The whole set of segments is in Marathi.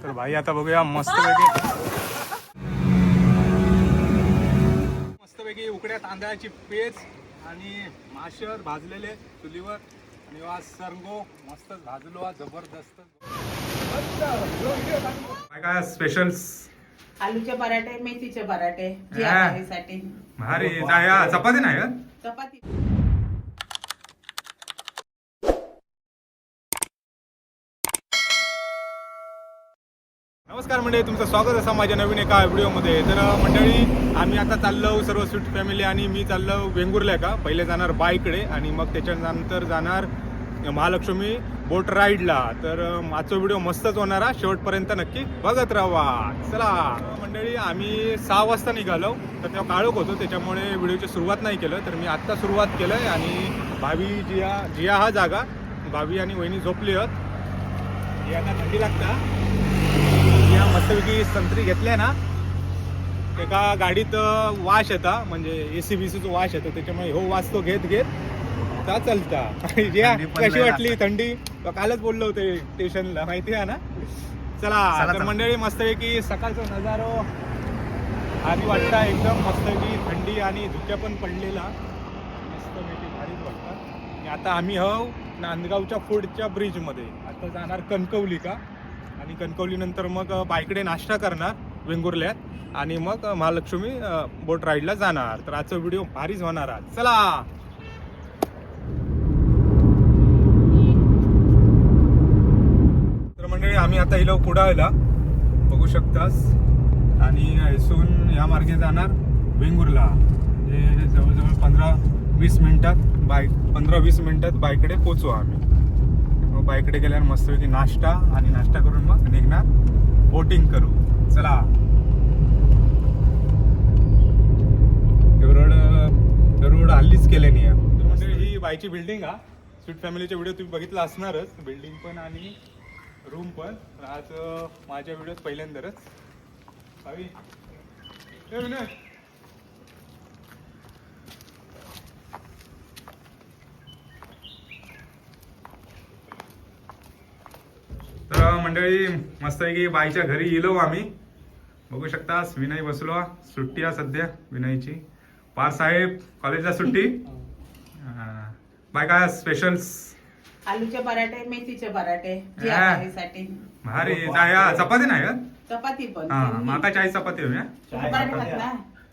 तर भाई आता बघूया मस्तपैकी उकड्या तांदळाची पेज आणि माशर भाजलेले चुलीवर आणि वा सरंगो मस्तच भाजलो जबरदस्त. काय काय स्पेशल्स? आलूचे पराठे, मेथीचे पराठे साठी. भारी. जाया चपाती नाही का? चपाती. नमस्कार मंडळी, तुमचं स्वागत आहे माझ्या नवीन एका व्हिडिओमध्ये. तर मंडळी आम्ही आता चाललो सर्व स्वीट फॅमिली आणि मी चाललो वेंगुर्ल्या का. पहिले जाणार बाईकडे आणि मग त्याच्यानंतर जाणार महालक्ष्मी बोट राईडला. तर आजचा व्हिडिओ मस्तच होणार आहे, शेवटपर्यंत नक्की बघत राहा. चला मंडळी, आम्ही 6 वाजता निघालो तर तेव्हा काळोख होतो त्याच्यामुळे व्हिडिओची सुरुवात नाही केलं. तर मी आत्ता सुरुवात केलं आहे आणि भावी जिया हा जागा, भावी आणि वहिनी झोपली आहेत. जियाला थंडी लागता. या मस्तपैकी संत्री घेतल्या ना, एका गाडीत वास येता, म्हणजे ACBCचा वास येतो, त्याच्यामुळे हो वास तो घेत का चालता. कशी वाटली थंडी? कालच बोललो होते स्टेशनला, माहिती आहे ना. चला तर मंडळी, मस्तपैकी सकाळचा नजारो आधी वाटता एकदम मस्तपैकी थंडी आणि धुक्या पण पडलेला मस्तपैकी भारीच वाटतात. आणि आता आम्ही हो नांदगावच्या पुढच्या ब्रिजमध्ये आता जाणार कणकवली का, आणि कणकवली नंतर मग बाईकडे नाश्ता करणार वेंगुर्ल्यात आणि मग महालक्ष्मी बोट राईडला जाणार. तर आजचा व्हिडिओ भारीच होणार आहे. चला तर मंडळी, आम्ही आता इलो कुडाळला बघू शकतास आणि इथून या मार्गे जाणार वेंगुर्ला. हे जवळजवळ 15-20 मिनिटात बाईकडे पोचू आम्ही. मग बाईकडे गेल्यावर मस्तपैकी नाश्ता आणि नाश्ता करून मग निघणार, बोटिंग करू. चला रोड हल्लीच केले नाही. तर म्हणजे ही बाईची बिल्डिंग हा. स्वीट फॅमिलीचा व्हिडिओ तुम्ही बघितला असणारच, बिल्डिंग पण आणि रूम पण. आज माझ्या व्हिडिओत पहिल्यांदाच भावी तर मंडळी मस्तपैकी बाईच्या घरी गेलो आम्ही. बघू शकता विनय बसलो, सुट्टी आहे सध्या विनयची. पार साहेब कॉलेजला सुट्टी. बाय काय स्पेशल्स? आलूचे पराठे, मेथीचे पराठे साठी. भारी. जाया चपाती नाही का? चपाती पण. माका चाय चपाती हवी.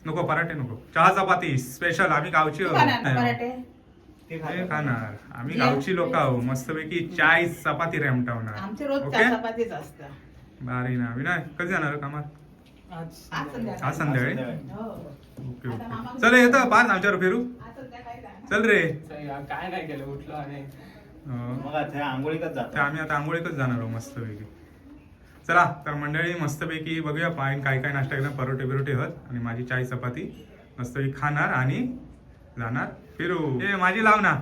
नको पराठे नको, चहा चपाती स्पेशल. आम्ही गावची पराठे खाणार, आम्ही गावची लोक आहो. मस्तपैकी चाय चपाती रेमटावणार. आमचे रोज चपातीच असतात. भारी ना. विनय कधी जाणार कामात? आज संध्याकाळी. ओके ओके, चल येतं पाच आमच्यावर फिरू. चल रे. काय काय केलं, उठलो आणि आम्ही आता आंघोळीकच जाणार आहोत मस्तपैकी. चला तर मंडळी, मस्तपैकी बघूया पायन काय काय नाश्ता करणार. परोठे बिरोटे होत आणि माझी चाय चपाती मस्तपैकी खाणार आणि जाणार फिरू. ए माझी लाव ना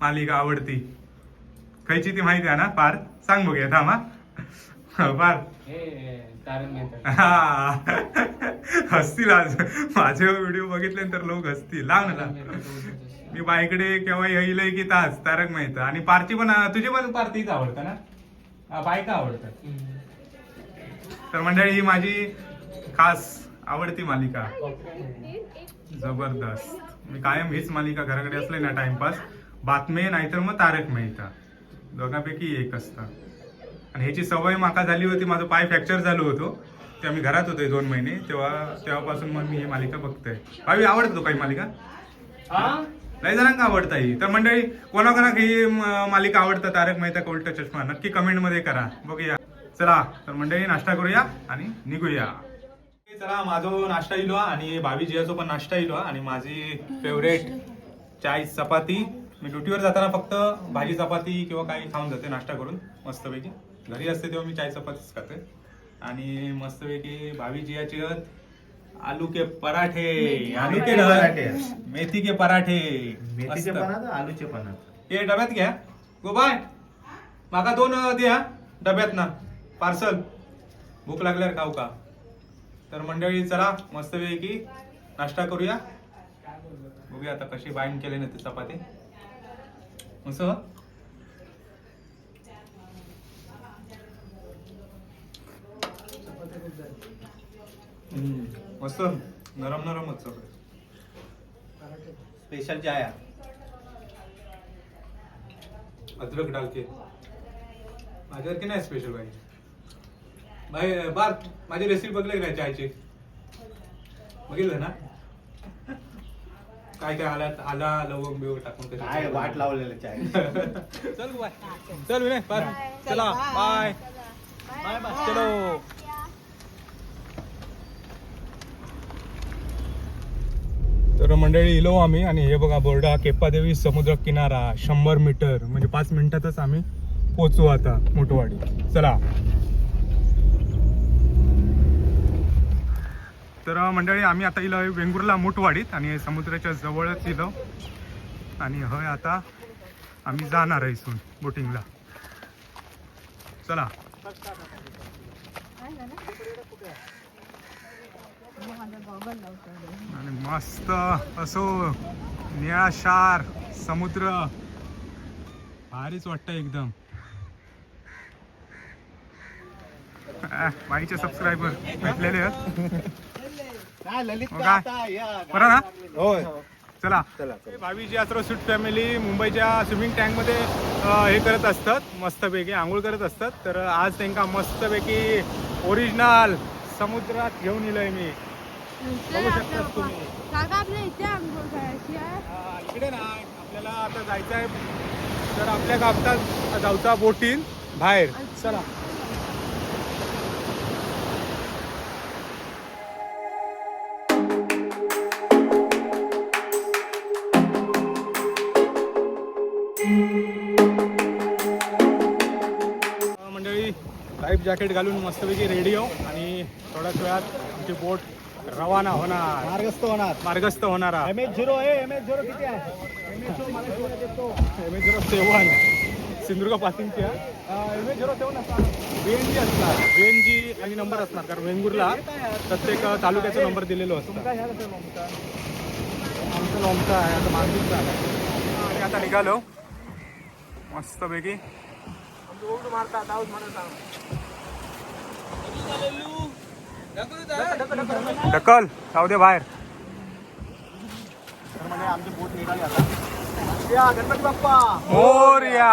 मालिका आवडती. खायची ती माहिती आहे ना पार? सांग बघूया थांबा. पार हसतील आज माझे व्हिडिओ बघितल्यानंतर लोक हसतील. लाव ना. मी बाईकडे केव्हा येईल की तास तारक मेहता. आणि पारची पण, तुझी पण पार तीच आवडतं ना, बायका आवडतात. तर मंडळी ही माझी खास आवडती मालिका, जबरदस्त. मी कायम हीच मालिका घराकडे असले ना टाइमपास, बातमी नाहीतर मग तारक मेहता, दोघांपैकी एक असतं. आणि ह्याची सवय माका झाली होती, माझं पाय फ्रॅक्चर झालं होतं तेव्हा मी घरात होतो 2 महिने, तेव्हापासून मग मी ही मालिका बघतोय. भावी आवडतो तो काही मालिका? लय जणांना आवडता ही. तर मंडळी, कोणाकोणा ही मालिका आवडतं तारक मेहता का उलटा चष्मा, नक्की कमेंट मध्ये करा, बघूया. चला तर मंडळी, नाश्ता करूया आणि निघूया. चला माझो नाश्ता इलो आणि भावी जियाचो पण नाश्ता इलो आणि माझी फेवरेट चाय चपाती. मी ड्युटीवर जाताना फक्त भाजी चपाती किंवा काही खाऊन जाते नाश्ता करून मस्तपैकी. घरी असते तेव्हा मी चाय चपातीच खाते. आणि मस्तपैकी भावी जियाची आलू के पराठे, आलू के पराठे, मेथी के पराठे, मेथीचे पण आलूचे पण. हे डब्यात घ्या गो बाय, माका 2 द्या डब्यात ना पार्सल. भूक लागल्यावर खाऊ का. तर मंडळी चला मस्तपैकी नाश्ता करूया. बघूया आता कशी बाइंड केली ना ती चपाती. मस्त मस्त नरम नरमच सगळं. स्पेशल चाय अद्रक डालके माझ्यासारखी नाही स्पेशल भाई. भाई बार माझी रेसिपी बघले नाही चायची, बघितलं ना काय काय आला लवंग बिवंग टाकून कसं काय वाट लावलेलं चाय. चल बाय चल विनय बाय चला बाय बाय बाय. चलो. तर मंडळी इलो आम्ही आणि हे बघा बोर्ड हा केप्पादेवी समुद्र किनारा 100 मीटर म्हणजे 5 मिनिटातच आम्ही पोचू आता मोठवाडी. चला. तर मंडळी आम्ही आता इलो वेंगुर्ला मोठवाडीत आणि समुद्राच्या जवळच इलो आणि हय आता आम्ही जाणार आहे इथून बोटिंगला. चला. आणि मस्त असो निळाशार समुद्र भारीच वाटतं एकदम. बाईचे सबस्क्रायबर भेटलेले आहेत. काय ललित हो का काय? आता या बरं ना? होय. चला. चला. भावीची यात्रा स्वीट फॅमिली मुंबईच्या स्विमिंग टँकमध्ये हे करत असतात, मस्तपैकी आंघोळ करत असतात. तर आज त्यांना मस्तपैकी ओरिजिनल समुद्रात घेऊन येलोय मी. बघू शकतात तुम्ही. इकडे ना आपल्याला आता जायचं आहे, तर आपल्या गावात जाऊचा बोटीन बाहेर. चला. मंडळी लाईफ जॅकेट घालून मस्तपैकी रेडी हो आणि थोड्याच वेळात आमची बोट रवाना होणार, मार्गस्थ होणार. MH0 किती आहे? MH07 सिंधुदुर्ग पासिंगची आहे. MH07 असणार, VNG असणार, VNG आणि नंबर असणार. कारण वेंगुर्ला प्रत्येक तालुक्याचा नंबर दिलेलो असतो. आमचं लोमचा आहे आता मार्गस्थ आहे आणि आता निघालो मस्तपैकी. ढकल जाऊ दे बाहेर. तर म्हणजे आमची बोट निघाली आता. या गणपती बाप्पा मोरया.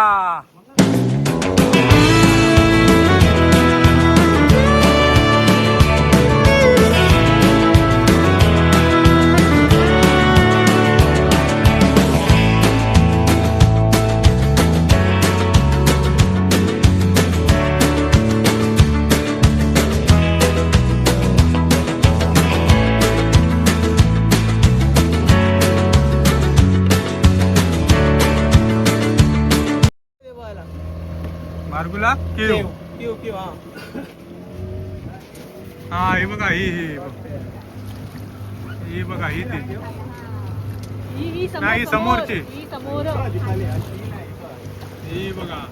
मार्गुला केव. हा हे बघा ही बघा ही ती नाही समोरची ही बघा.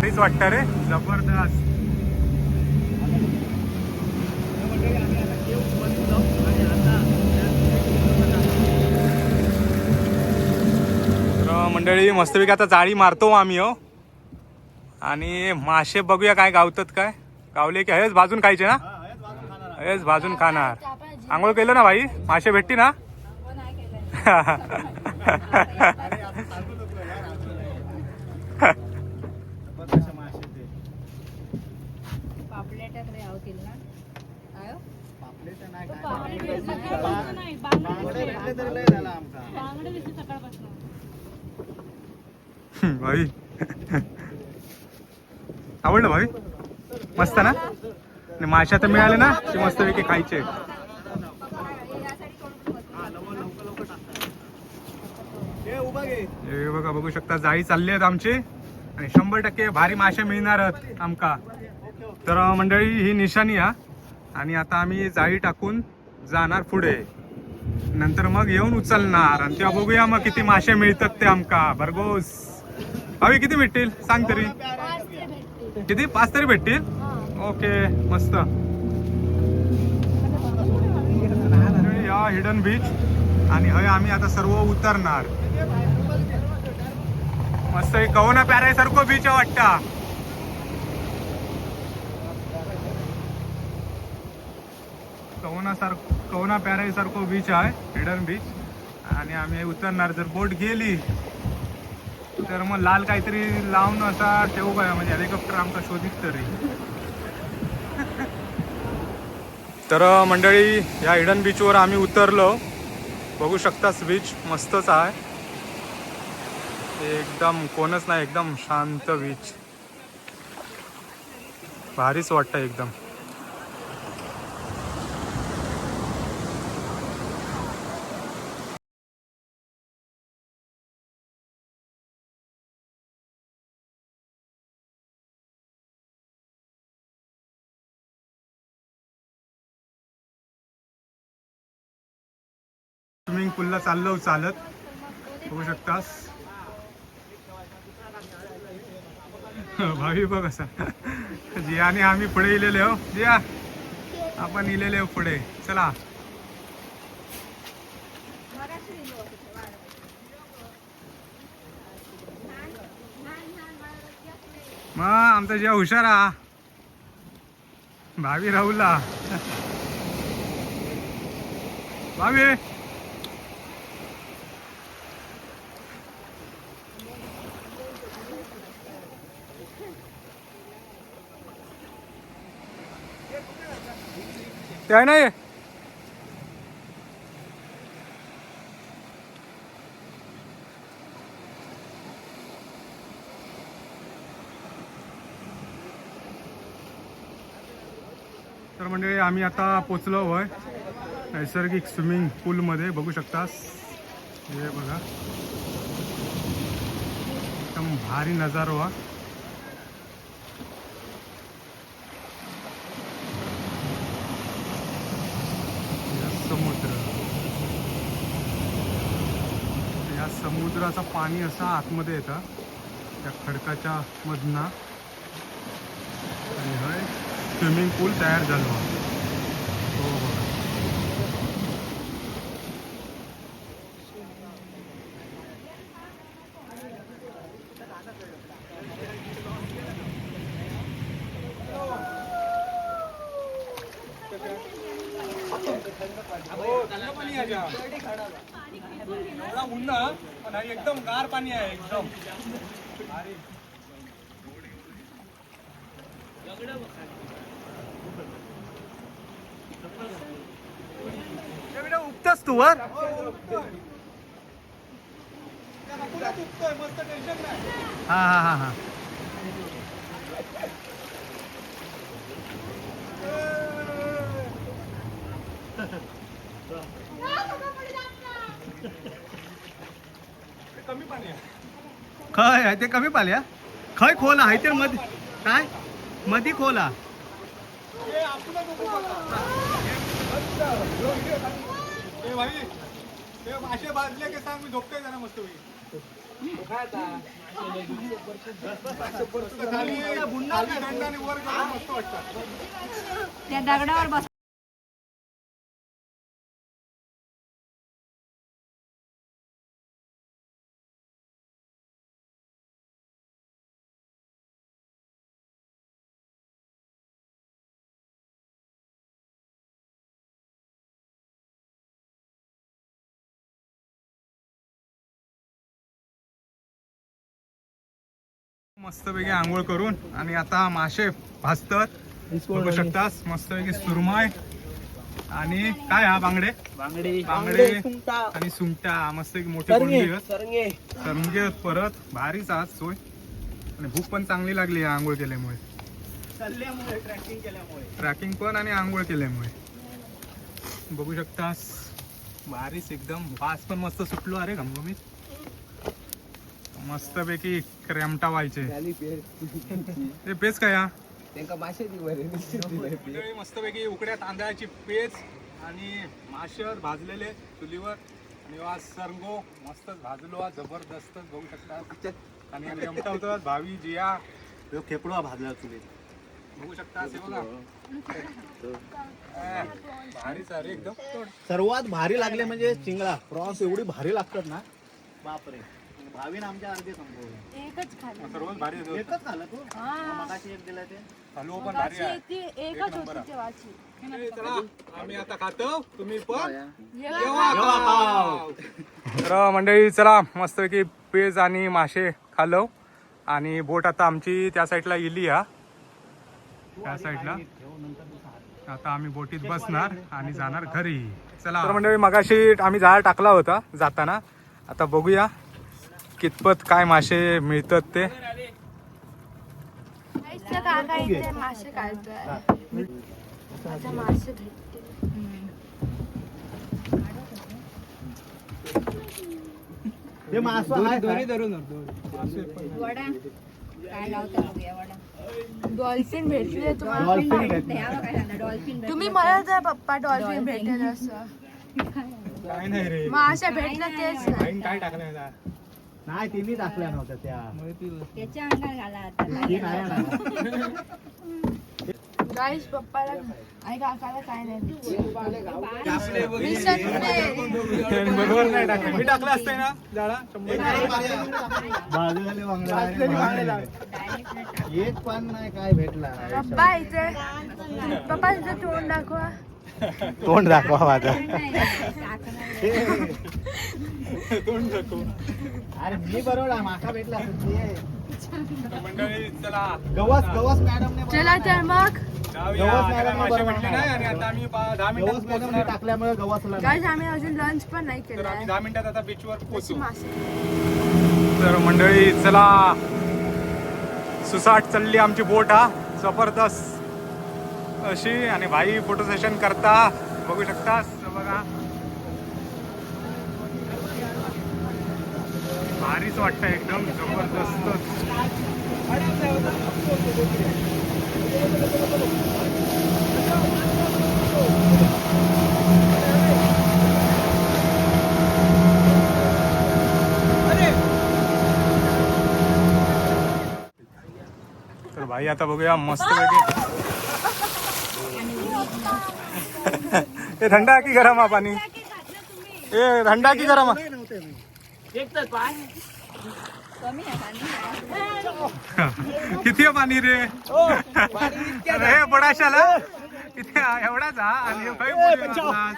तेच वाटतं रे जबरदस्त. मंडळी मस्तपैकी आता जाळी मारतो आम्ही हो आणि मासे बघूया काय गावतात. काय गावले की हेच भाजून खायचे ना? हेच भाजून खाणार. आंघोळ केलं ना भाई? मासे भेटती ना? भाई आवडलं भाई? मस्त ना? माशा तर मिळाले ना ते मस्तपैकी खायचे. हे बघा बघू शकता जाळी चालली आहेत आमची आणि 100% भारी मासे मिळणार आहेत आमका. तर मंडळी ही निशाणी हा आणि आता आम्ही जाळी टाकून जाणार पुढे. नंतर मग येऊन उचलणार आणि तेव्हा बघूया मग किती मासे मिळतात ते आमका. भरघोस. भावी किती भेटतील सांग तरी? किती? 5 तरी भेटतील? ओके मस्त. हा हिडन बीच आणि हय आम्ही आता सर्व उतरणार. मस्त कवना प्यारायसारखं बीच वाटता. कवना प्यारायसारखं बीच आहे हिडन बीच आणि आम्ही उतरणार. जर बोट गेली तर मग लाल काहीतरी लावून असा ठेवू काय म्हणजे हेलिकॉप्टर आमचा शोधित तरी. तर मंडळी या हिडन बीचवर आम्ही उतरलो. बघू शकतास बीच मस्तच आहे एकदम, कोणच नाही, एकदम शांत बीच, भारीच वाटतं एकदम. स्विमिंग पूलला चाललो चालत, बघू शकतास. भावी बघ असा जियाने आम्ही पुढे इलेले हो. जिया आपण इलेले हो पुढे. चला मग आमचा जिया हुशार हा भावी राहुला. भावी ते नाही. तर म्हणजे आम्ही आता पोचलो होय नैसर्गिक स्विमिंग पूल मध्ये. बघू शकतास हे बघा एकदम भारी नजारो हा. समुद्र, या समुद्राचं पाणी असं आतमध्ये येतं त्या खडकाच्या मधनं आणि हय स्विमिंग पूल तयार झालो. हो बघा एकदम गार पाणी आहे एकदम. उगतास तू वर हा हा हा हा. कमी पाणी आहे. खय आहे ते कमी पाणी आहे. खय खोल आहे ते मध्ये काय मधी खोल आहे. मासे भाजले की सांग मी झोपतोय जरा मस्त त्या दगडावर बस. मस्तपैकी आंघोळ करून आणि आता मासे भाजतात. बघू शकतास मस्तपैकी सुरमय आणि काय हा बांगडे बांगडे आणि सुंगटा मस्तपैकी मोठे कोंडे सरंगे परत भारीच आज सोय. आणि भूक पण चांगली लागली आंघोळ केल्यामुळे, ट्रॅकिंग पण आणि आंघोळ केल्यामुळे. बघू शकतास भारीच एकदम. वास पण मस्त सुटलो. अरे घमघमीत मस्तपैकी क्रेमटा व्हायचे ते पेज काय मस्तपैकी उकड्या तांदळाची पेज आणि माशर भाजलेले चुलीवर आणि वास सरंगो मस्तच भाजलो जबरदस्त. बघू शकता आणि क्रेमटा होतं. भावी जिया खेकडा भाजला चुलीत बघू शकता असे बघा भारी सारे एकदम. सर्वात भारी लागले म्हणजे चिंगळा प्रॉन्स एवढी भारी लागतात ना बापरे. भावीन आमच्या अर्धे संपवले. एकच खाल्लं. सर्वात भारी आहे तो. एकच झालं तू हा. मगाशी एक दिला ते हलवा पण भारी आहे. ती एकच होती तेव्हाची. चला आम्ही आता खातो तुम्ही पण जेव्हा तर मंडळी चला मस्तपैकी पेज आणि मासे खाल्लो आणि बोट आता आमची त्या साईडला गेली या त्या साईडला. आता आम्ही बोटीत बसणार आणि जाणार घरी. चला तर मंडळी मगाशी आम्ही जाळ टाकला होता जाताना. आता बघूया कितपत काय मासे मिळतात ते. काका इथे मासे काढतोय. आता मासे भेटते. हे मासं आहे काय? वडा काय लावता बघूया वडा. डॉल्फिन भेटले तुम्हाला. डॉल्फिन भेटले. डॉल्फिन तुम्ही मला तर पप्पा डॉल्फिन भेटेल असं. काय नाही रे मासे भेटलं तेच नाही. आईन काय टाकलं नाही तिन्ही टाकल्या नव्हत्या त्या. त्याच्या अंगात घाला आता. ती नाही ना. गाईस पप्पाला आणि काकाला काय नाही. बरोबर नाही टाकलं. मी टाकलं असतंय ना जाळा 100. बाजूला वांगडा. एक पण नाही काय भेटला. पप्पा इथे पप्पा इथे तोंड दाखवा. तोंड दाखवा माझा. तोंड दाखव. अरे मी बरोबर मासा भेटला असेल ते. मंडळी चला गवस गवस मॅडमने चला तर मग जाऊया. गवस त्याला मॅडम मासे बरोबर भेटले नाही आणि आता आम्ही 10 गवस मिनिटात मॅडमने पोहोचणार. टाकल्यामुळे गवसला गाईस आम्ही अजून लंच पण नाही तर आम्ही केलं. 10 मिनिटात आता बीचवर पोहोचू. मासे तर मंडळी चला सुसाट चालली आमची बोट हा जबरदस्त अशी. आणि भाई फोटो सेशन करता बघू शकता बघा. भारीच वाटतं एकदम जबरदस्त. तर भाई आता बघूया मस्त पैकी. हे थंडा की गरम आहे पाणी. ए थंडा की गरम आहे. किती आहे पाणी रे. अरे बडाशाला किती एवढाच हा. आणि काही बुडी मारलास.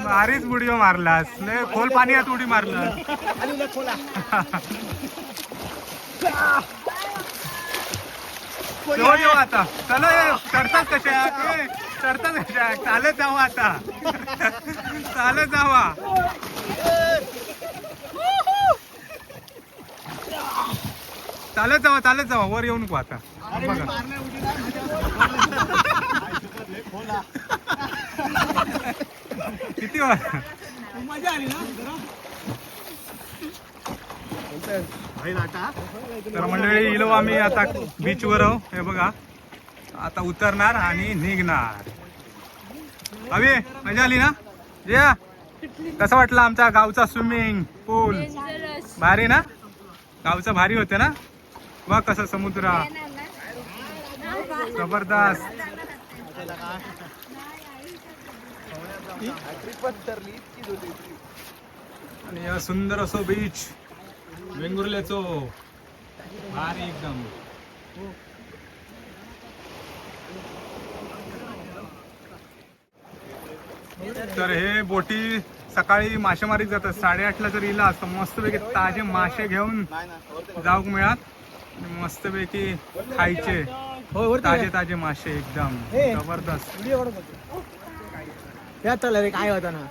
भारीच बुडी मारलास. लय खोल पाणी आहे उडी मारलास. येऊ आता चला. चढतात कशा चढतात कशा. चालत जावा आता. चालत जावा. चालत जावा वर येऊ नको आता. बघा किती मजा आली ना. तर मंडळी इलो आम्ही आता बीचवर आहो. हे बघा आता उतरणार आणि निघणार. अभि मजा आली ना. जे कसा वाटला आमचा गावचा स्विमिंग पूल. भारी ना. गावचं भारी होते ना. बघ कसं समुद्र जबरदस्त. आणि या सुंदर असो बीच वेंगुर्ल्याचो भारी एकदम. तर हे बोटी सकाळी मासेमारीत जातात. 8:30ला जर इला असतं मस्तपैकी ताजे मासे घेऊन जाऊक मिळात. मस्तपैकी खायचे ताजे ताजे मासे एकदम जबरदस्त. काय होता ना.